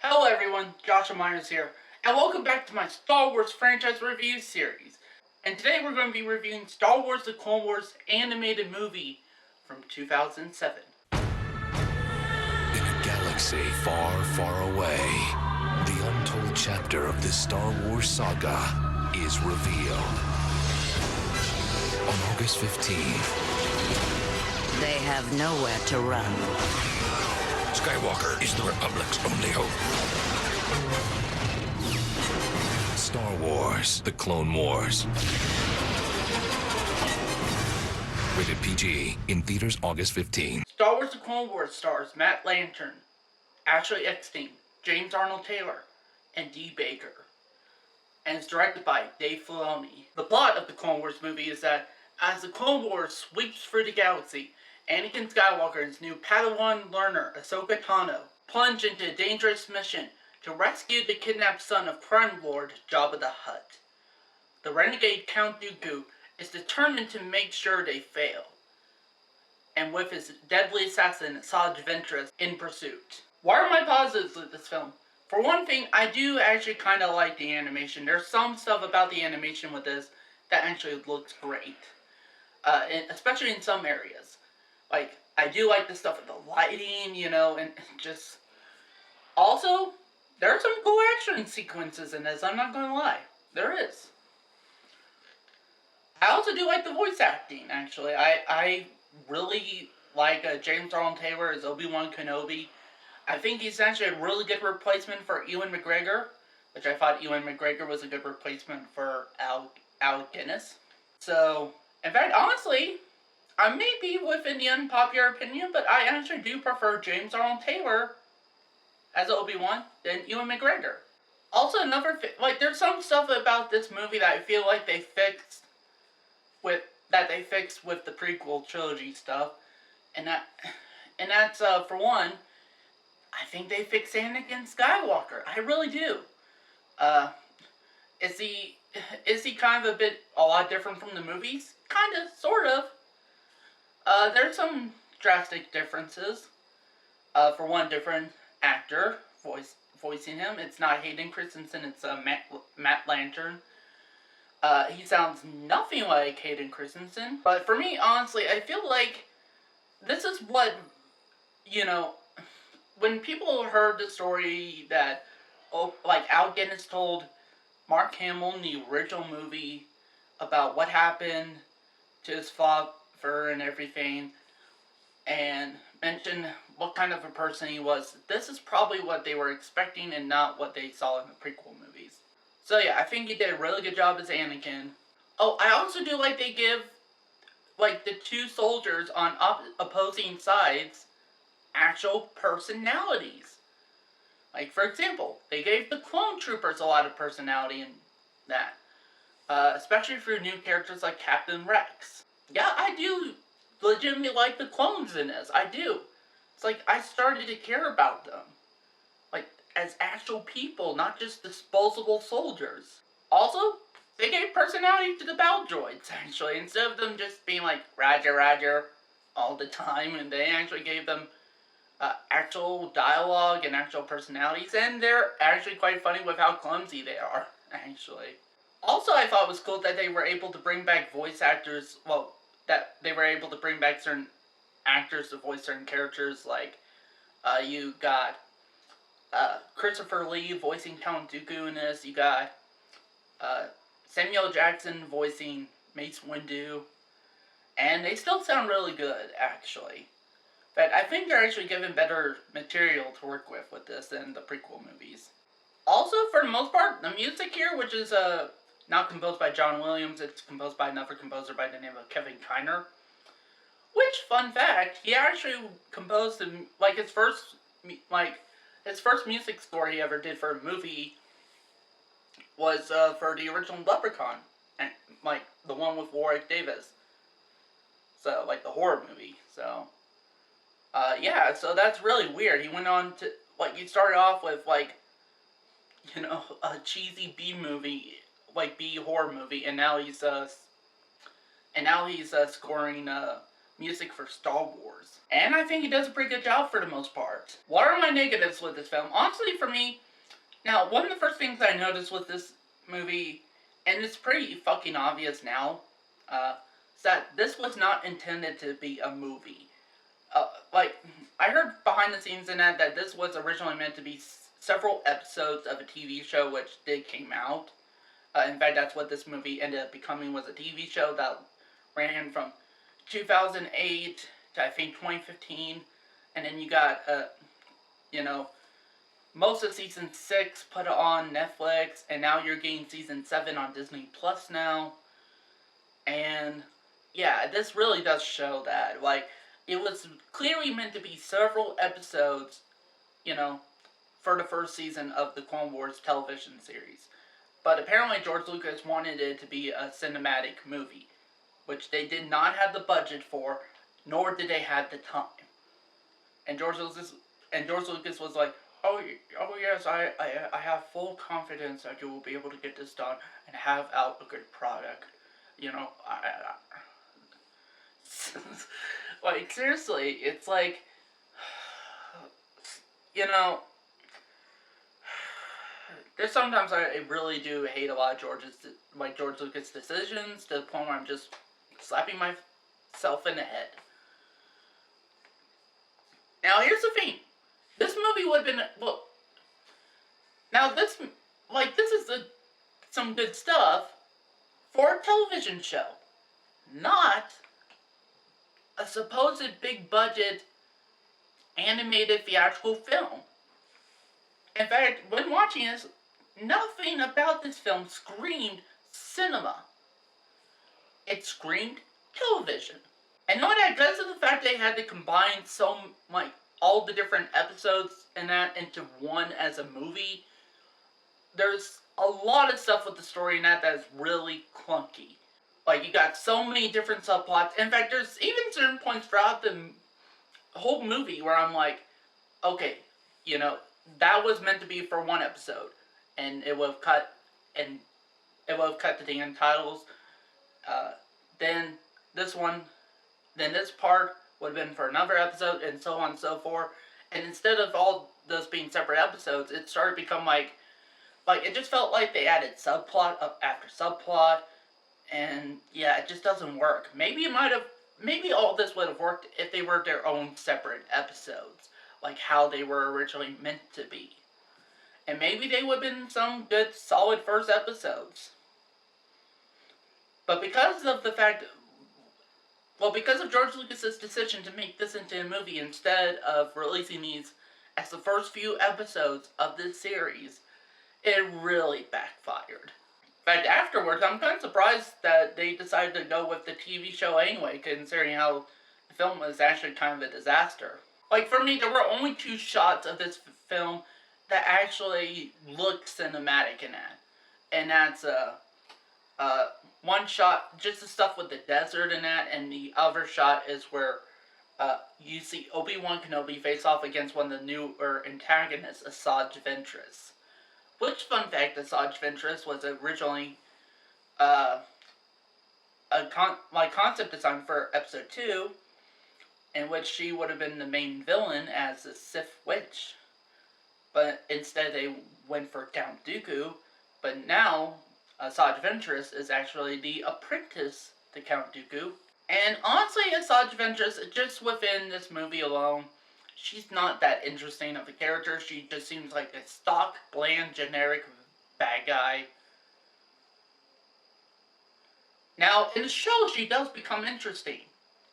Hello everyone, Joshua Myers here, and welcome back to my Star Wars franchise review series. And today we're going to be reviewing Star Wars The Clone Wars animated movie from 2007. In a galaxy far, far away, the untold chapter of the Star Wars saga is revealed. On August 15th, they have nowhere to run. Skywalker is the Republic's only hope. Star Wars: The Clone Wars. Rated PG, in theaters August 15. Star Wars The Clone Wars stars Matt Lanter, Ashley Eckstein, James Arnold Taylor, and Dee Baker, and it's directed by Dave Filoni. The plot of the Clone Wars movie is that as the Clone Wars sweeps through the galaxy, Anakin Skywalker and his new Padawan learner, Ahsoka Tano, plunge into a dangerous mission to rescue the kidnapped son of crime lord Jabba the Hutt. The renegade Count Dooku is determined to make sure they fail, and with his deadly assassin Asajj Ventress in pursuit. What are my positives with this film? For one thing, I do actually kind of like the animation. There's some stuff about the animation with this that actually looks great, especially in some areas. Like, I do like the stuff with the lighting, and just... Also, there are some cool action sequences in this, I'm not gonna lie. There is. I also do like the voice acting, actually. I really like James Arnold Taylor as Obi-Wan Kenobi. I think he's actually a really good replacement for Ewan McGregor, which I thought Ewan McGregor was a good replacement for Alec Guinness. So, in fact, honestly, I may be within the unpopular opinion, but I actually do prefer James Arnold Taylor as Obi-Wan than Ewan McGregor. Also, there's some stuff about this movie that I feel like they fixed with the prequel trilogy stuff, and that's for one, I think they fixed Anakin Skywalker. I really do. Is he kind of a lot different from the movies? Kinda, sort of. There's some drastic differences. For one, different actor voicing him. It's not Hayden Christensen, it's Matt Lanter. He sounds nothing like Hayden Christensen. But for me, honestly, I feel like this is what, when people heard the story that, Alec Guinness told Mark Hamill in the original movie about what happened to his father and everything, and mentioned what kind of a person he was, this is probably what they were expecting and not what they saw in the prequel movies. So yeah, I think he did a really good job as Anakin. Oh, I also do like they give, the two soldiers on opposing sides actual personalities. For example, they gave the clone troopers a lot of personality in that. Especially for new characters like Captain Rex. Yeah, I do legitimately like the clones in this. I do. It's I started to care about them. As actual people, not just disposable soldiers. Also, they gave personality to the battle droids, actually. Instead of them just being Roger, Roger, all the time. And they actually gave them actual dialogue and actual personalities. And they're actually quite funny with how clumsy they are, actually. Also, I thought it was cool that they were able to bring back voice actors, that they were able to bring back certain actors to voice certain characters, you got Christopher Lee voicing Count Dooku in this, you got Samuel Jackson voicing Mace Windu, and they still sound really good, actually. But I think they're actually given better material to work with this than the prequel movies. Also, for the most part, the music here, which is not composed by John Williams, it's composed by another composer by the name of Kevin Kiner. Which, fun fact, he actually composed his first music score he ever did for a movie was for the original Leprechaun, and the one with Warwick Davis. So the horror movie. So yeah, so that's really weird. He went on to he started off with a cheesy B movie, B horror movie, and now he's scoring music for Star Wars. And I think he does a pretty good job for the most part. What are my negatives with this film? Honestly, for me, now, one of the first things I noticed with this movie, and it's pretty fucking obvious now, is that this was not intended to be a movie. I heard behind the scenes in that this was originally meant to be several episodes of a TV show, which did came out. In fact, that's what this movie ended up becoming, was a TV show that ran from 2008 to, I think, 2015. And then you got, most of season 6 put on Netflix, and now you're getting season 7 on Disney Plus now. And, yeah, this really does show that. It was clearly meant to be several episodes, for the first season of the Clone Wars television series. But apparently George Lucas wanted it to be a cinematic movie, which they did not have the budget for, nor did they have the time. And George Lucas was like, oh yes, I have full confidence that you will be able to get this done and have out a good product. Seriously, it's there's sometimes I really do hate a lot of George Lucas decisions, to the point where I'm just slapping myself in the head. Now, here's the thing. This movie would have been, now this is some good stuff for a television show, not a supposed big budget animated theatrical film. In fact, when watching this, nothing about this film screamed cinema. It screamed television. And not that, because of the fact they had to combine all the different episodes and that into one as a movie, there's a lot of stuff with the story in that is really clunky. You got so many different subplots. In fact, there's even certain points throughout the whole movie where I'm like, okay, that was meant to be for one episode, and it would have cut to the end titles. Then this part would have been for another episode, and so on and so forth. And instead of all those being separate episodes, it started to become it just felt like they added subplot after subplot, and yeah, it just doesn't work. Maybe all this would have worked if they were their own separate episodes, like how they were originally meant to be. And maybe they would have been some good, solid first episodes. But because of George Lucas's decision to make this into a movie instead of releasing these as the first few episodes of this series, it really backfired. In fact, afterwards, I'm kind of surprised that they decided to go with the TV show anyway, considering how the film was actually kind of a disaster. For me, there were only 2 shots of this film that actually looked cinematic in that. And that's, one shot, just the stuff with the desert and that, and the other shot is where, you see Obi-Wan Kenobi face off against one of the newer antagonists, Asajj Ventress. Which, fun fact, Asajj Ventress was originally, concept design for episode 2, in which she would have been the main villain as the Sith Witch. But instead they went for Count Dooku, but now Asajj Ventress is actually the apprentice to Count Dooku. And honestly, Asajj Ventress, just within this movie alone, she's not that interesting of a character. She just seems like a stock, bland, generic bad guy. Now, in the show, she does become interesting.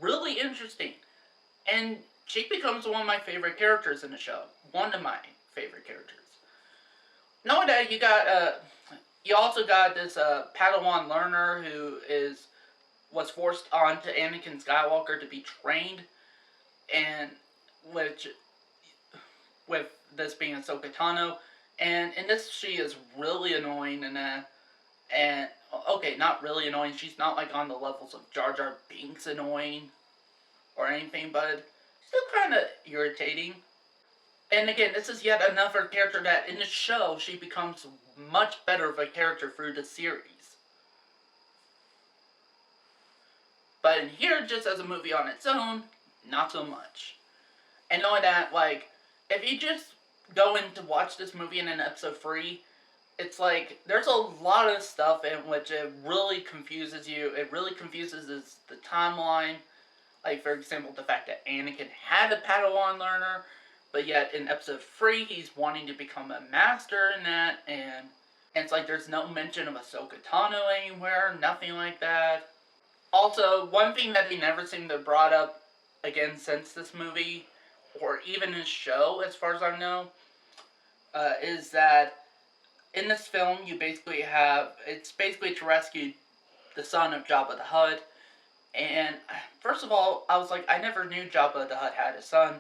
Really interesting. And she becomes one of my favorite characters in the show. One of my favorite characters. Knowing that, you also got this Padawan learner who was forced onto Anakin Skywalker to be trained, and with this being Ahsoka Tano, and in this she is really annoying, and okay, not really annoying, she's not on the levels of Jar Jar Binks annoying or anything, but still kind of irritating. And again, this is yet another character that in the show she becomes much better of a character through the series. But in here, just as a movie on its own, not so much. And knowing that, like, if you just go in to watch this movie in an episode 3, it's like, there's a lot of stuff in which it really confuses you. It really confuses the timeline. Like, for example, the fact that Anakin had a Padawan learner, but yet in episode 3, he's wanting to become a master in that, and it's like there's no mention of Ahsoka Tano anywhere, nothing like that. Also, one thing that they never seem to have brought up again since this movie, or even his show, as far as I know, is that in this film, you basically have, it's basically to rescue the son of Jabba the Hutt. And first of all, I was like, I never knew Jabba the Hutt had a son.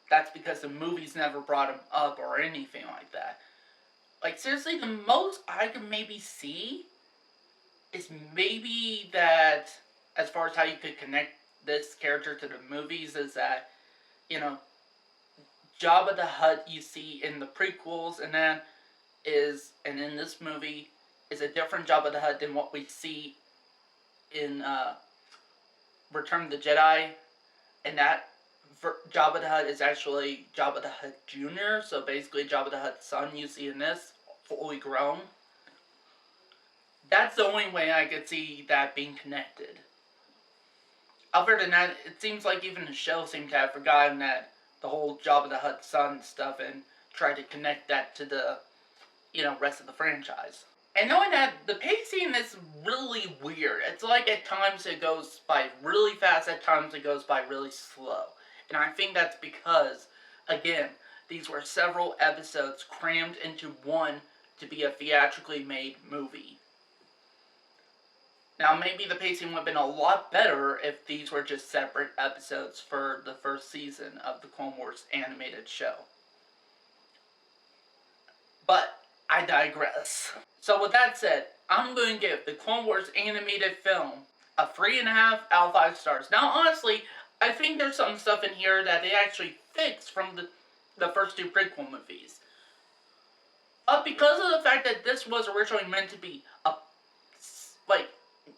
That's because the movies never brought him up or anything like that. Like, seriously, the most I could maybe see is maybe that, as far as how you could connect this character to the movies, is that, you know, Jabba the Hutt you see in the prequels and in this movie is a different Jabba the Hutt than what we see in Return of the Jedi, and that Jabba the Hutt is actually Jabba the Hutt Jr., so basically Jabba the Hutt's son you see in this, fully grown. That's the only way I could see that being connected. Other than that, it seems like even the show seemed to have forgotten that the whole Jabba the Hutt son stuff and tried to connect that to the, rest of the franchise. And knowing that, the pacing is really weird. It's like at times it goes by really fast, at times it goes by really slow. And I think that's because, again, these were several episodes crammed into one to be a theatrically made movie. Now, maybe the pacing would have been a lot better if these were just separate episodes for the first season of the Clone Wars animated show. But I digress. So with that said, I'm going to give the Clone Wars animated film a 3.5 out of 5 stars. Now, honestly, I think there's some stuff in here that they actually fixed from the first 2 prequel movies. But because of the fact that this was originally meant to be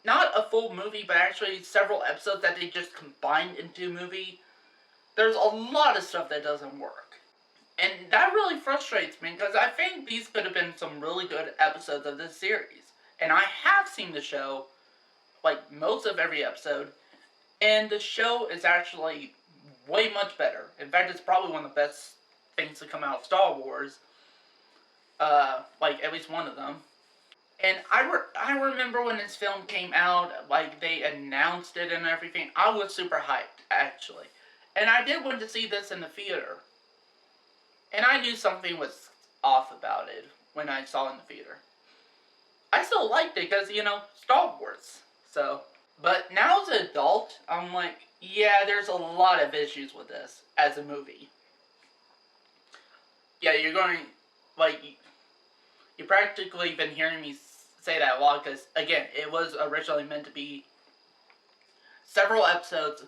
not a full movie, but actually several episodes that they just combined into a movie, there's a lot of stuff that doesn't work. And that really frustrates me, because I think these could have been some really good episodes of this series. And I have seen the show, most of every episode, and the show is actually way much better. In fact, it's probably one of the best things to come out of Star Wars. At least one of them. And I remember when this film came out, they announced it and everything, I was super hyped, actually. And I did want to see this in the theater. And I knew something was off about it when I saw it in the theater. I still liked it because, Star Wars. So, but now as an adult, I'm like, yeah, there's a lot of issues with this as a movie. Yeah, you're going, you practically been hearing me say that a lot because, again, it was originally meant to be several episodes,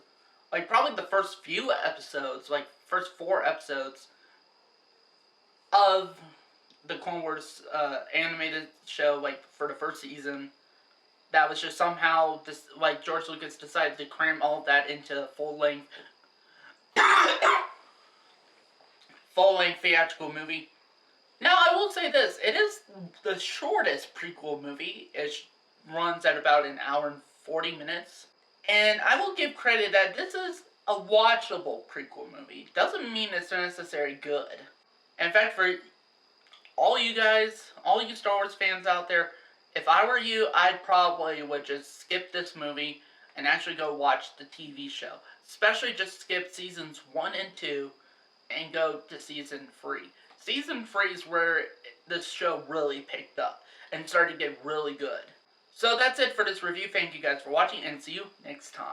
probably the first few episodes, first 4 episodes of the Clone Wars animated show, for the first season. That was just somehow, George Lucas decided to cram all of that into a full-length theatrical movie. Now, I will say this, it is the shortest prequel movie. It runs at about an hour and 40 minutes. And I will give credit that this is a watchable prequel movie. Doesn't mean it's necessarily good. In fact, for all you guys, all you Star Wars fans out there, if I were you, I probably would just skip this movie and actually go watch the TV show. Especially just skip seasons 1 and 2 and go to season 3. Season 3 is where this show really picked up and started to get really good. So that's it for this review. Thank you guys for watching, and see you next time.